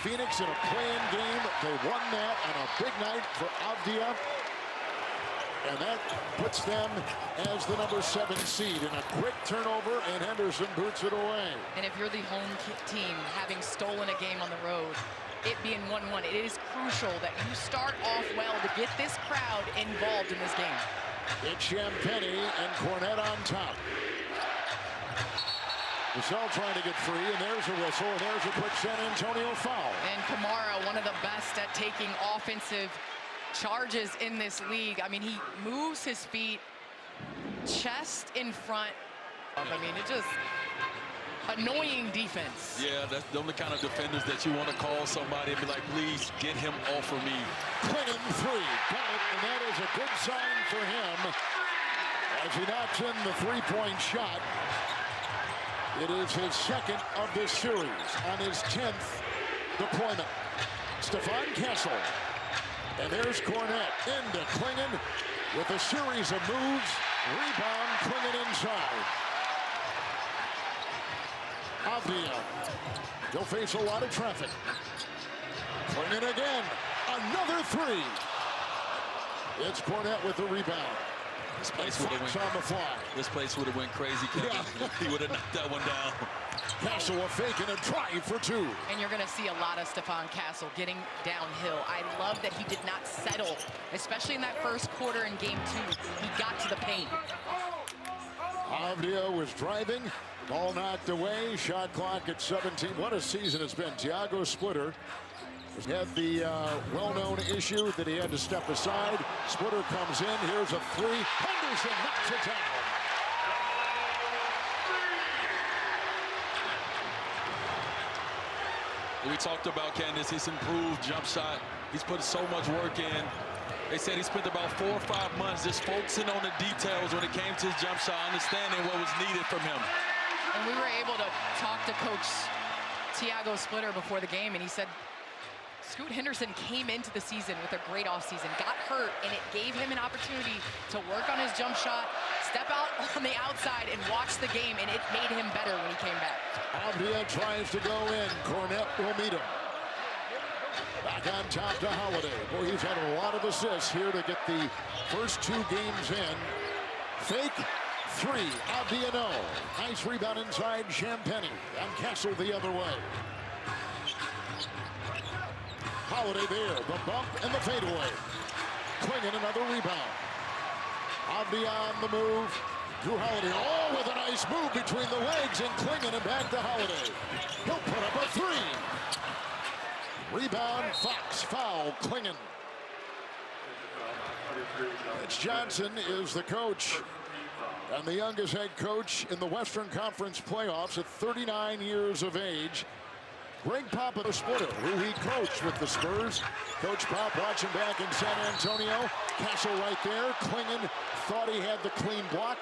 Phoenix in a play-in game. They won that on a big night for Avdia. And that puts them as the #7 seed. And a quick turnover, and Henderson boots it away. And if you're the home team, having stolen a game on the road, it being 1-1, it is crucial that you start off well to get this crowd involved in this game. It's Champagnie and Cornette on top. Vassell trying to get free, and there's a whistle, and there's a quick San Antonio foul. And Kamara, one of the best at taking offensive charges in this league. I mean, he moves his feet chest in front. I mean, it just annoying defense. Yeah, that's the only kind of defenders that you want to call somebody and be like, please get him off of me. Clinton three, got it, and that is a good sign for him as he knocks in the three-point shot. It is his second of this series on his 10th deployment. Stephon Castle. And there's Cornette into Klingon with a series of moves. Rebound, Klingon inside. Avdia. He'll face a lot of traffic. Klingon again. Another three. It's Cornette with the rebound. This place would have went on the fly. This place would have went crazy, Kevin. Yeah. He would have knocked that one down. Castle a fake and a try for two. And you're going to see a lot of Stephon Castle getting downhill. I love that he did not settle, especially in that first quarter in game 2. He got to the paint. Avdia was driving. Ball knocked away. Shot clock at 17. What a season it's been. Thiago Splitter had the well-known issue that he had to step aside. Splitter comes in. Here's a three. Henderson knocks it down. We talked about Candace, his improved jump shot. He's put so much work in. They said he spent about 4 or 5 months just focusing on the details when it came to his jump shot, understanding what was needed from him. And we were able to talk to Coach Thiago Splitter before the game, and he said Scoot Henderson came into the season with a great offseason, got hurt, and it gave him an opportunity to work on his jump shot, step out on the outside, and watch the game, and it made him better when he came back. Avdia tries to go in. Cornette will meet him. Back on top to Holiday. Boy, he's had a lot of assists here to get the first 2 games in. Fake three. Avdia no. Nice rebound inside Champagnie. And Castle the other way. Holiday there. The bump and the fadeaway. Klingon another rebound. Avdia on the move. Drew Holiday, oh, with a nice move between the legs, and Klingon and back to Holiday. He'll put up a three. Rebound, Fox, foul, Klingon. Mitch Johnson is the coach, and the youngest head coach in the Western Conference playoffs at 39 years of age. Greg Pop of the Splitter, who he coached with the Spurs. Coach Pop watching back in San Antonio. Castle right there. Klingon thought he had the clean block.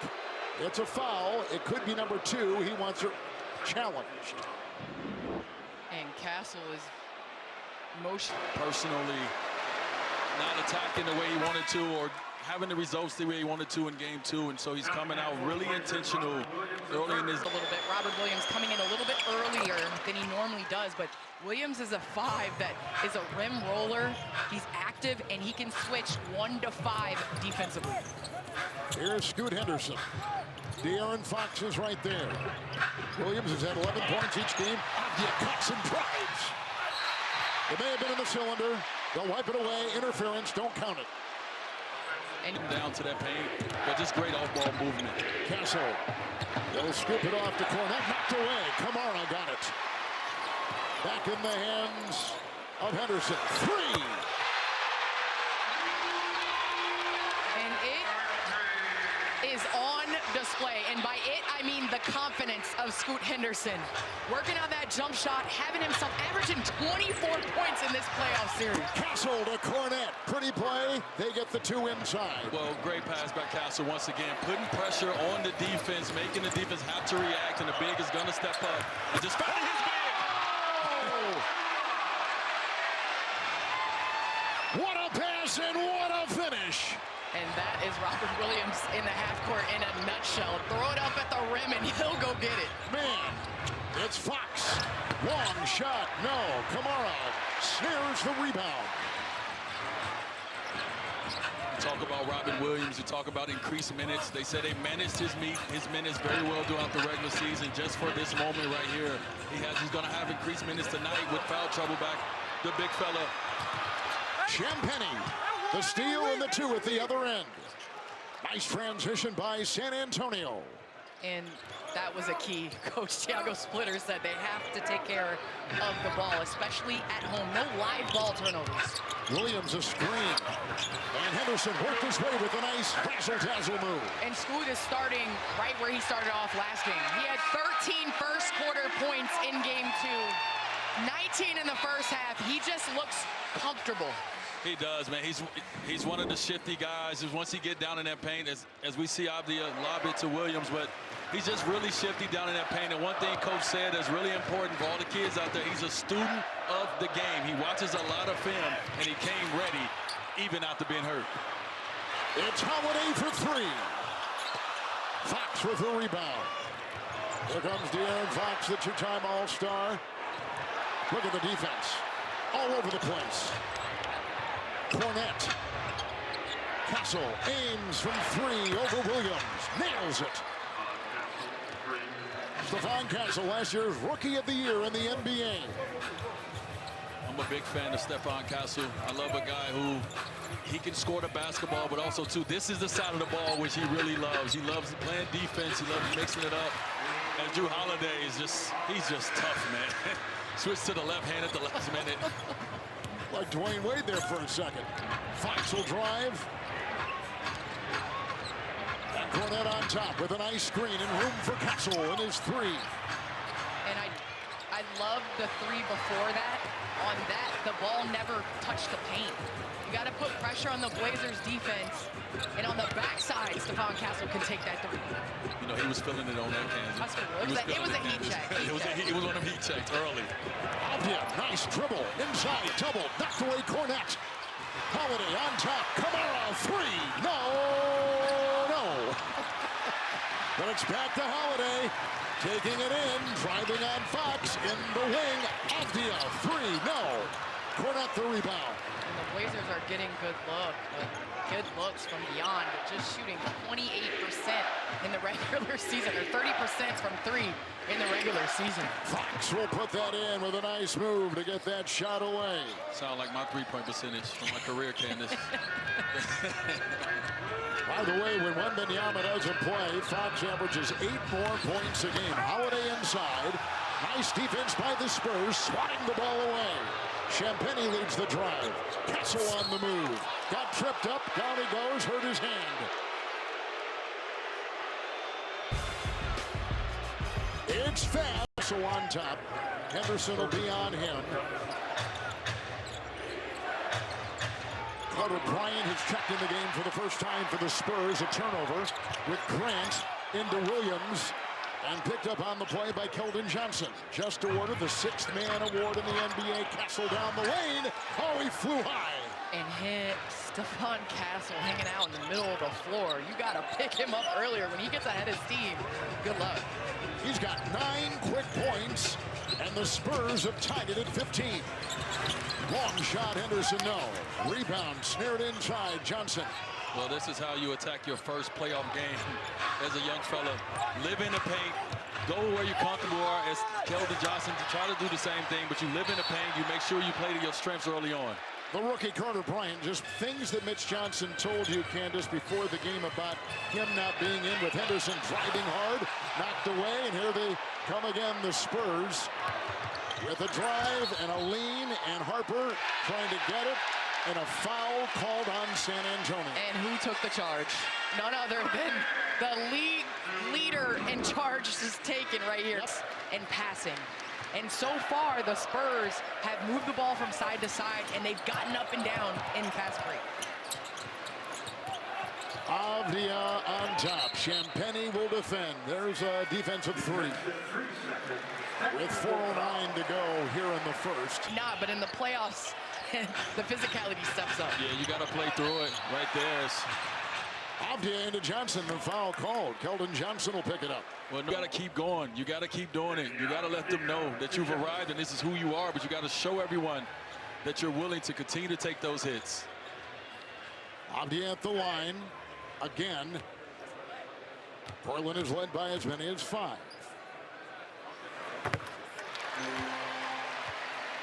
It's a foul. It could be number 2. He wants it challenged. And Castle is motion. Personally, not attacking the way he wanted to, or having the results the way he wanted to in game 2, and so he's coming out really intentional early in this. A little bit. Robert Williams coming in a little bit earlier than he normally does, but Williams is a 5 that is a rim roller. He's active, and he can switch 1 to 5 defensively. Here's Scoot Henderson. De'Aaron Fox is right there. Williams has had 11 points each game. Avdia cuts and drives. It may have been in the cylinder. They'll wipe it away. Interference. Don't count it. And down to that paint, but just great off-ball movement. Castle. They'll scoop it off to Cornette. Knocked away. Kamara got it. Back in the hands of Henderson. Three. And it is on display. And by it, I mean the confidence of Scoot Henderson. Working on that jump shot, having himself averaging 24 points in this playoff series. Castle to Cornette. Pretty play. They get the 2 inside. Well, great pass by Castle once again. Putting pressure on the defense, making the defense have to react, and the big is going to step up. And just finding his big. What a pass and what a finish. And that is Robert Williams in the half court in a nutshell. Throw it up at the rim and he'll go get it. Man, it's Fox. Long shot, no. Kamara snares the rebound. Talk about Robin Williams, you talk about increased minutes. They said they managed his minutes very well throughout the regular season. Just for this moment right here, he's going to have increased minutes tonight with foul trouble back. The big fella. Champagny, the steal and the two at the other end. Nice transition by San Antonio. And that was a key. Coach Thiago Splitter said they have to take care of the ball, especially at home. No live ball turnovers. Williams a screen. And Henderson worked his way with a nice razzle-dazzle move. And Scoot is starting right where he started off last game. He had 13 first quarter points in game 2. 19 in the first half. He just looks comfortable. He does, man. He's one of the shifty guys. Once he get down in that paint, as we see Avdia lob it to Williams, but he's just really shifty down in that paint. And one thing Coach said is really important for all the kids out there, he's a student of the game. He watches a lot of film, and he came ready, even after being hurt. It's Holiday for three. Fox with the rebound. Here comes De'Aaron Fox, the two-time All-Star. Look at the defense. All over the place. Cornette. Castle aims from three over Williams. Nails it. Stephon Castle, last year's Rookie of the Year in the NBA. I'm a big fan of Stephon Castle. I love a guy who he can score the basketball, but also, too, this is the side of the ball which he really loves. He loves playing defense. He loves mixing it up. And Drew Holiday is he's just tough, man. Switch to the left hand at the last minute. Like Dwayne Wade there for a second. Fox will drive. And Cornette on top with a nice screen and room for Castle in his three. And I love the three before that. On that, the ball never touched the paint. You got to put pressure on the Blazers defense. And on the backside, Stephon Castle can take that three. You know, he was feeling it on that Kansas. It was a heat check. It was one of them heat checks early. Avdia, nice dribble. Inside, double. Knocked away Cornette. Holiday on top. Kamara, three. No. But it's back to Holiday. Taking it in. Driving on Fox. In the wing. Avdia, three. No. Cornette the rebound. And the Blazers are getting good looks from beyond, but just shooting 28% in the regular season, or 30% from three in the regular season. Fox will put that in with a nice move to get that shot away. Sound like my three-point percentage from my career, Candace. By the way, when Wembanyama doesn't play, Fox averages 8 more points a game. Holiday inside. Nice defense by the Spurs, swatting the ball away. Champagny leads the drive. Castle on the move. Got tripped up. Down he goes. Hurt his hand. It's fast. Castle on top. Henderson will be on him. Carter Bryant has checked in the game for the first time for the Spurs. A turnover with Grant into Williams. And picked up on the play by Keldon Johnson. Just awarded the 6th man award in the NBA. Castle down the lane. Oh, he flew high. And hit Stephon Castle hanging out in the middle of the floor. You got to pick him up earlier when he gets ahead of steam. Good luck. He's got 9 quick points, and the Spurs have tied it at 15. Long shot, Henderson, no. Rebound, snared inside, Johnson. Well, this is how you attack your first playoff game as a young fella. Live in the paint, go where you comfortable are, as Keldon Johnson, to try to do the same thing, but you live in the paint, you make sure you play to your strengths early on. The rookie Carter Bryant, just things that Mitch Johnson told you, Candace, before the game about him not being in, with Henderson driving hard, knocked away, and here they come again, the Spurs, with a drive and a lean, and Harper trying to get it. And a foul called on San Antonio. And who took the charge? None other than the leader in charge is taken right here. And passing. And so far, the Spurs have moved the ball from side to side, and they've gotten up and down in fast break. Avdia on top. Champagny will defend. There's a defensive three. With 4:09 to go here in the first. Nah, but in the playoffs, the physicality steps up. Yeah, you got to play through it right there. Avdia into Johnson, the foul called. Keldon Johnson will pick it up. Well, you got to keep going. You got to keep doing it. You got to let them know that you've arrived and this is who you are, but you got to show everyone that you're willing to continue to take those hits. Abdi at the line again. Portland is led by as many as 5.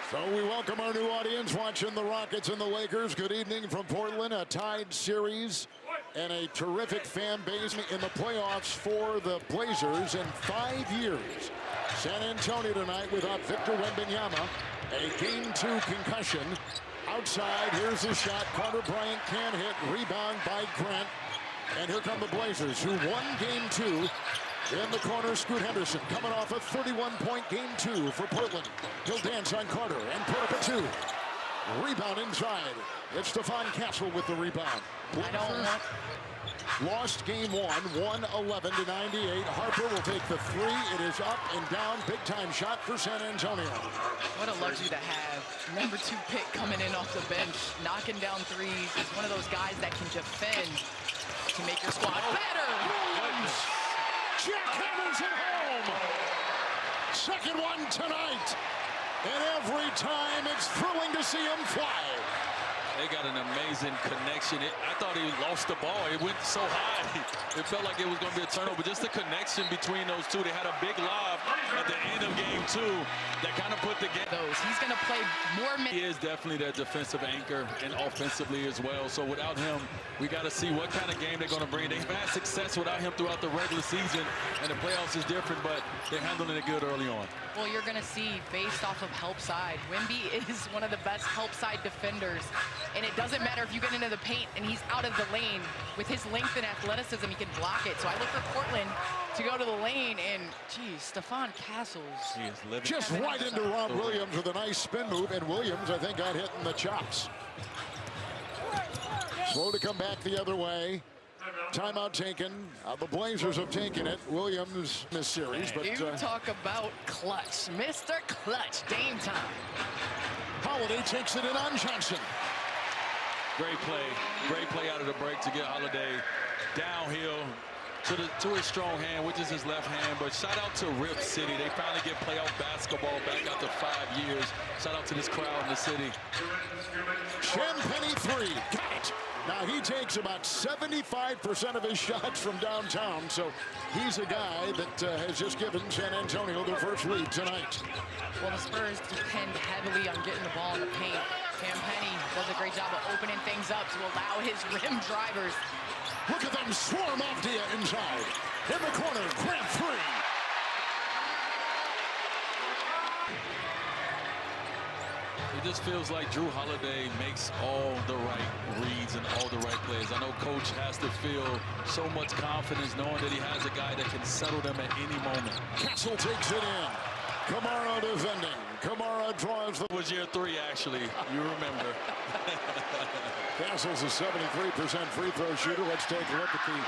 So we welcome our new audience watching the Rockets and the Lakers. Good evening from Portland. A tied series and a terrific fan base in the playoffs for the Blazers in 5 years. San Antonio tonight without Victor Wembanyama. A Game 2 concussion. Outside, here's the shot. Carter Bryant can't hit. Rebound by Grant. And here come the Blazers, who won Game 2. In the corner, Scoot Henderson coming off a 31-point Game 2 for Portland. He'll dance on Carter and put up a 2. Rebound inside. It's Stephon Castle with the rebound. Blazers lost Game 1, 111-98. Harper will take the 3. It is up and down. Big-time shot for San Antonio. What a luxury to have. Number 2 pick coming in off the bench, knocking down threes. He's one of those guys that can defend to make your squad better. Williams. Jack hammers it home. Second one tonight. And every time it's thrilling to see him fly. They got an amazing connection. I thought he lost the ball. It went so high. It felt like it was going to be a turnover. Just the connection between those two. They had a big lob at the end of Game 2 that kind of put the game. He's going to play more minutes. He is definitely that defensive anchor and offensively as well. So without him, we got to see what kind of game they're going to bring. They've had success without him throughout the regular season, and the playoffs is different, but they're handling it good early on. Well, you're going to see, based off of help side, Wemby is one of the best help side defenders. And it doesn't matter if you get into the paint and he's out of the lane. With his length and athleticism, he can block it. So I look for Portland to go to the lane, and, geez, Stephon Castles. He is living. Just right into Rob Williams with a nice spin move, and Williams, I think, got hit in the chops. Slow to come back the other way. Timeout taken. The Blazers have taken it. Williams this series, but you talk about clutch, Mr. Clutch, Dame time. Holiday takes it in on Johnson. Great play out of the break to get Holiday downhill to his strong hand, which is his left hand. But shout out to Rip City. They finally get playoff basketball back after 5 years. Shout out to this crowd in the city. Champagny 3. Got it. Now he takes about 75% of his shots from downtown, so he's a guy that has just given San Antonio their first lead tonight. Well, the Spurs depend heavily on getting the ball in the paint. Champagny does a great job of opening things up to allow his rim drivers. Look at them swarm off Dia inside. In the corner, Grant 3. It just feels like Drew Holiday makes all the right reads and all the right plays. I know Coach has to feel so much confidence knowing that he has a guy that can settle them at any moment. Castle takes it in. Kamara defending. Kamara draws the... It was year 3, actually. You remember. Castle's a 73% free throw shooter. Let's take a look at the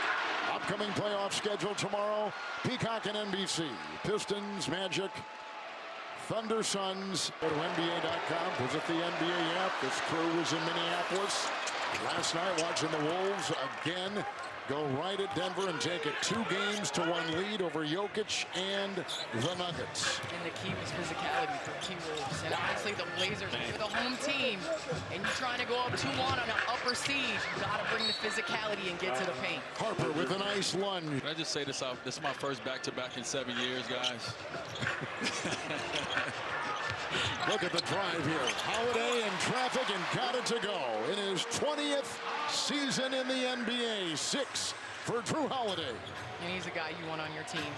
upcoming playoff schedule tomorrow. Peacock and NBC. Pistons, Magic, Thunder, Suns. Go to NBA.com. Visit the NBA app. This crew was in Minneapolis last night watching the Wolves again go right at Denver and take it 2-1 lead over Jokic and the Nuggets. And the key was physicality for key Wolves. And honestly, the Blazers, you're the home team, and you're trying to go up 2-1 on an upper seed. You got to bring the physicality and get to the paint. Harper with a nice lunge. Can I just say this out? This is my first back-to-back in 7 years, guys. Look at the drive here. Holiday in traffic and got it to go. In his 20th season in the NBA. 6 for Drew Holiday. And he's a guy you want on your team.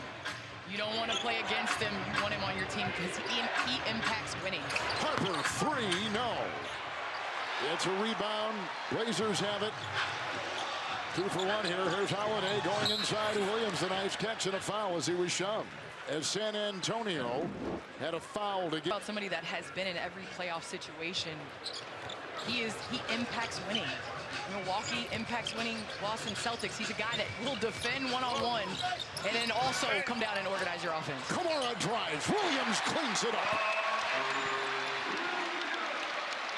You don't want to play against him. You want him on your team because he impacts winning. Harper 3, no. It's a rebound. Blazers have it. 2 for 1 here. Here's Holiday going inside. Williams, a nice catch and a foul as he was shoved. As San Antonio had a foul to get. About somebody that has been in every playoff situation. He impacts winning. Milwaukee impacts winning. Boston Celtics. He's a guy that will defend one-on-one and then also come down and organize your offense. Kamara drives. Williams cleans it up.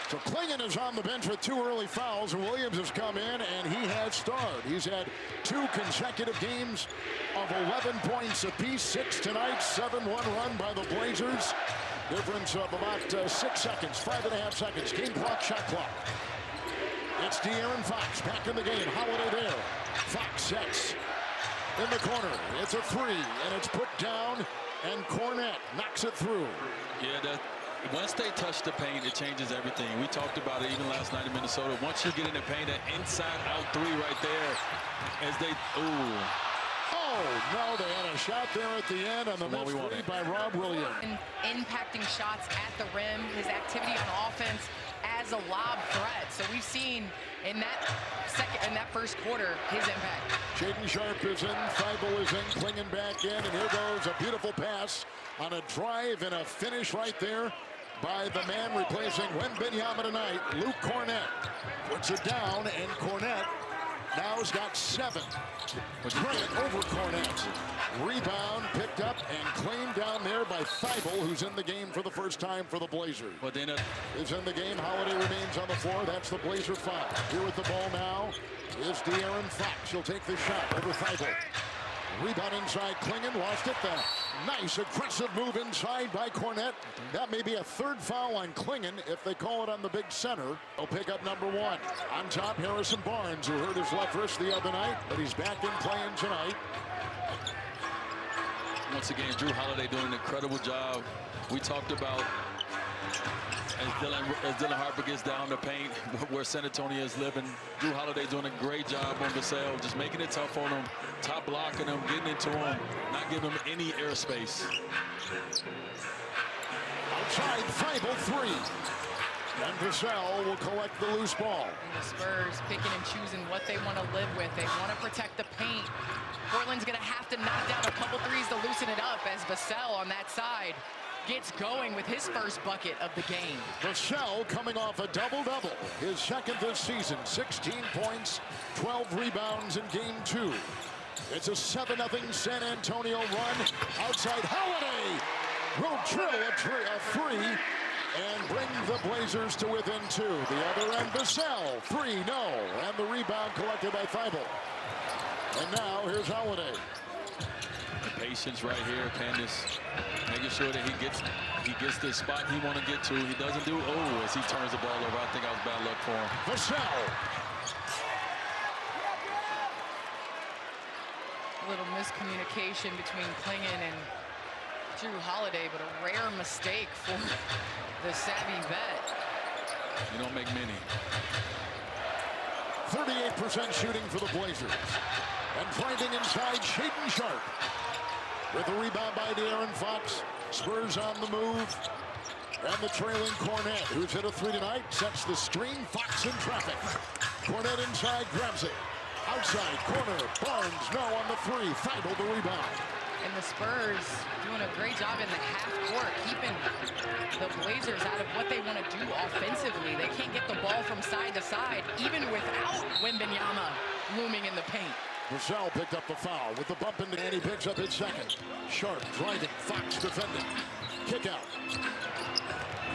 So Klingon is on the bench with 2 early fouls, and Williams has come in, and he has starred. He's had 2 consecutive games of 11 points apiece, 6 tonight, 7-1 run by the Blazers. Difference of about 6 seconds, 5.5 seconds. Game clock, shot clock. It's De'Aaron Fox back in the game. Holiday there. Fox sets in the corner. It's a three, and it's put down, and Cornette knocks it through. Yeah, once they touch the paint, it changes everything. We talked about it even last night in Minnesota. Once you get in the paint, that inside-out three right there, as they, ooh. Oh, no, they had a shot there at the end on the missed three by Rob Williams. And impacting shots at the rim, his activity on offense as a lob threat. So we've seen in that first quarter his impact. Shaden Sharp is in, Thibault is in, Clingan back in, and here goes a beautiful pass on a drive and a finish right there by the man replacing Wembanyama tonight, Luke Cornette. Puts it down, and Cornette now has got 7. Grant over Cornette. Rebound picked up and claimed down there by Thibault, who's in the game for the first time for the Blazers. But then is in the game. Holiday remains on the floor. That's the Blazer foul. Here with the ball now is De'Aaron Fox. He'll take the shot over Thibault. Rebound inside Clingan, lost it. The nice aggressive move inside by Cornette. That may be a 3rd foul on Clingan if they call it on the big center. They'll pick up number 1. On top, Harrison Barnes, who hurt his left wrist the other night, but he's back in playing tonight. Once again, Drew Holiday doing an incredible job. We talked about as Dylan Harper gets down the paint where San Antonio is living. Drew Holiday doing a great job on Vassell, just making it tough on him, top blocking him, getting into him, not giving him any airspace. Outside, Thibault 3. And Vassell will collect the loose ball. And the Spurs picking and choosing what they want to live with. They want to protect the paint. Portland's going to have to knock down a couple threes to loosen it up as Vassell on that side gets going with his first bucket of the game. Vassell coming off a double-double, his 2nd this season. 16 points, 12 rebounds in game 2. It's a 7-0 San Antonio run. Outside, Holiday will drill a three and bring the Blazers to within 2. The other end, Vassell, 3, no. And the rebound collected by Thibault. And now here's Holiday. The patience right here, Candace, making sure that he gets the spot he want to get to. He doesn't do, oh, as he turns the ball over. I think that was bad luck for him. Vassell. A little miscommunication between Clingan and Drew Holiday, but a rare mistake for the savvy vet. You don't make many. 38% shooting for the Blazers. And finding inside Shaden Sharp. With a rebound by De'Aaron Fox. Spurs on the move. And the trailing Cornette, who's hit a 3 tonight, sets the screen. Fox in traffic. Cornette inside, grabs it. Outside, corner, Barnes, no on the 3. Thibault the rebound. And the Spurs doing a great job in the half court, keeping the Blazers out of what they want to do offensively. They can't get the ball from side to side, even without Wembanyama looming in the paint. Vassell picked up the foul with the bump into, and he picks up his 2nd. Sharp driving, Fox defending. Kick out.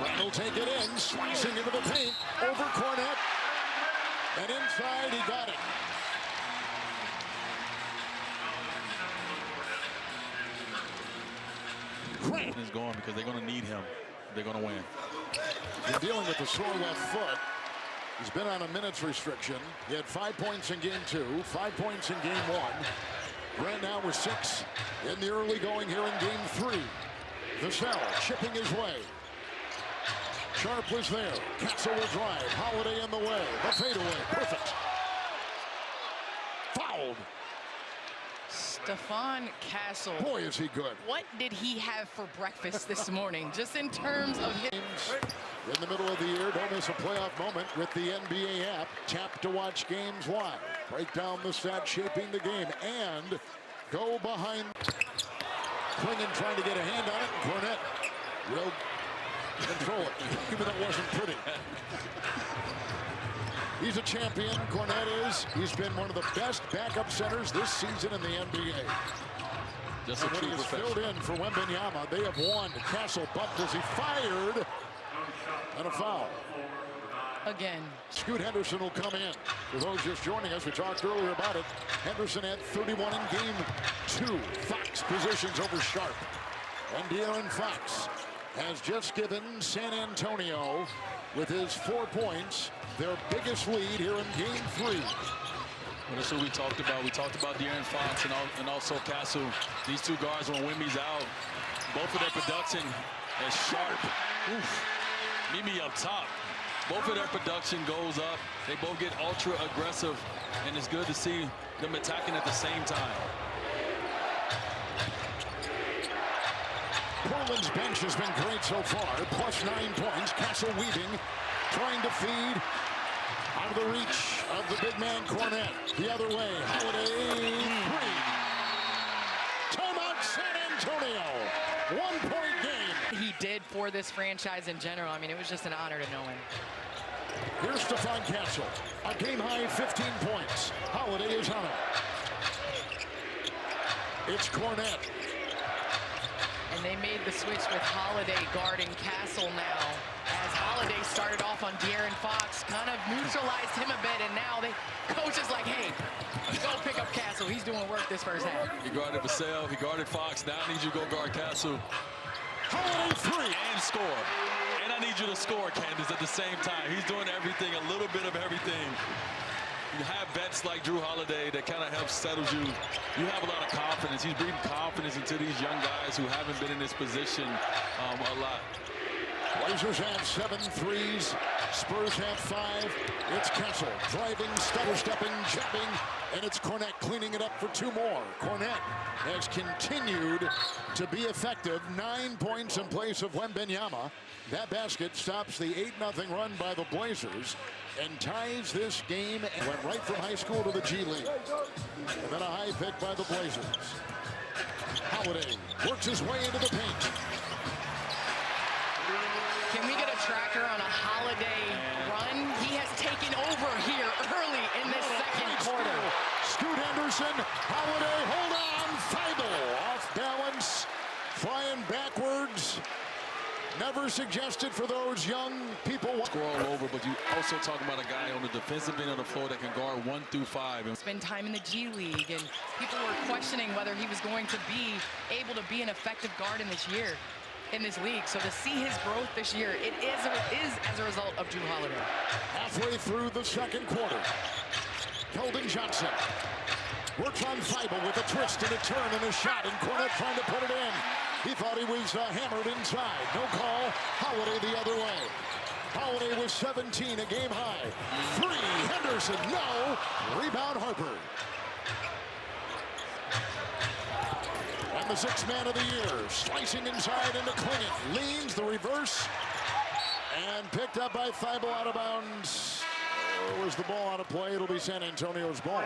Grant will take it in, slicing into the paint, over Cornette. And inside, he got it. Grant Is going because they're going to need him. They're going to win. They're dealing with the sore left foot. He's been on a minutes restriction. He had 5 points in game 2, 5 points in game 1. Grant now with 6 in the early going here in game 3. Vassell chipping his way. Sharp was there. Castle will drive. Holiday in the way. The fadeaway. Perfect. Fouled. Stephon Castle. Boy, is he good. What did he have for breakfast this morning? Just in terms of his... In the middle of the year, don't miss a playoff moment with the NBA app. Tap to watch games live. Break down the stats shaping the game and go behind. Clingan trying to get a hand on it. Cornette will control it, even though it wasn't pretty. He's a champion, Cornette is. He's been one of the best backup centers this season in the NBA. Just a and when true he is professional. filled in for Wembanyama, they have won. Castle bumped as he fired. And a foul. Again. Scoot Henderson will come in. For those just joining us, we talked earlier about it. Henderson had 31 in game 2. Fox positions over Sharp. And De'Aaron Fox has just given San Antonio, with his 4 points, their biggest lead here in Game 3. Well, that's what we talked about. We talked about De'Aaron Fox and also Castle. These two guards, when Wemby's out, both of their production is sharp. Oof. Meet me up top. Both of their production goes up. They both get ultra aggressive, and it's good to see them attacking at the same time. Portland's bench has been great so far. Plus 9 points. Castle weaving, trying to feed. Out of the reach of the big man Cornette. The other way. Holiday. 3. Timeout San Antonio. 1-point game. He did for this franchise in general. I mean, it was just an honor to know him. Here's Stephon Castle. A game-high 15 points. Holiday is on it. It's Cornette. And they made the switch with Holiday guarding Castle now. As Holiday started off on De'Aaron Fox, kind of neutralized him a bit, and now the coach is like, hey, go pick up Castle. He's doing work this first half. He guarded Vassell, he guarded Fox. Now I need you to go guard Castle. Holiday 3. And score. And I need you to score, Candace, at the same time. He's doing everything, a little bit of everything. You have vets like Drew Holiday that kind of helps settle you. You have a lot of confidence. He's breathing confidence into these young guys who haven't been in this position a lot. Blazers have 7 threes. Spurs have 5. It's Castle driving, stutter-stepping, jabbing, and it's Cornette cleaning it up for 2 more. Cornette has continued to be effective. 9 points in place of Wembanyama. That basket stops the 8-0 run by the Blazers and ties this game, and went right from high school to the G League. And then a high pick by the Blazers. Holiday works his way into the paint. Can we get a tracker on a Holiday run? He has taken over here early in this second quarter. Scoot Henderson, Holiday, hold on, Feibel off balance, flying backwards. Never suggested for those young people. Score all over, but you also talking about a guy on the defensive end of the floor that can guard 1 through 5. Spend time in the G League, and people were questioning whether he was going to be able to be an effective guard in this year, in this league. So to see his growth this year, it is as a result of Drew Holiday. Halfway through the second quarter, Keldon Johnson works on Feibel with a twist and a turn and a shot, and Cornette trying to put it in. He thought he was hammered inside. No call. Holiday the other way. Holiday with 17, a game high. 3, Henderson, no. Rebound, Harper. And the 6th man of the year, slicing inside into Klingon. Leans, the reverse, and picked up by Feibel out of bounds. Was the ball out of play? It'll be San Antonio's ball.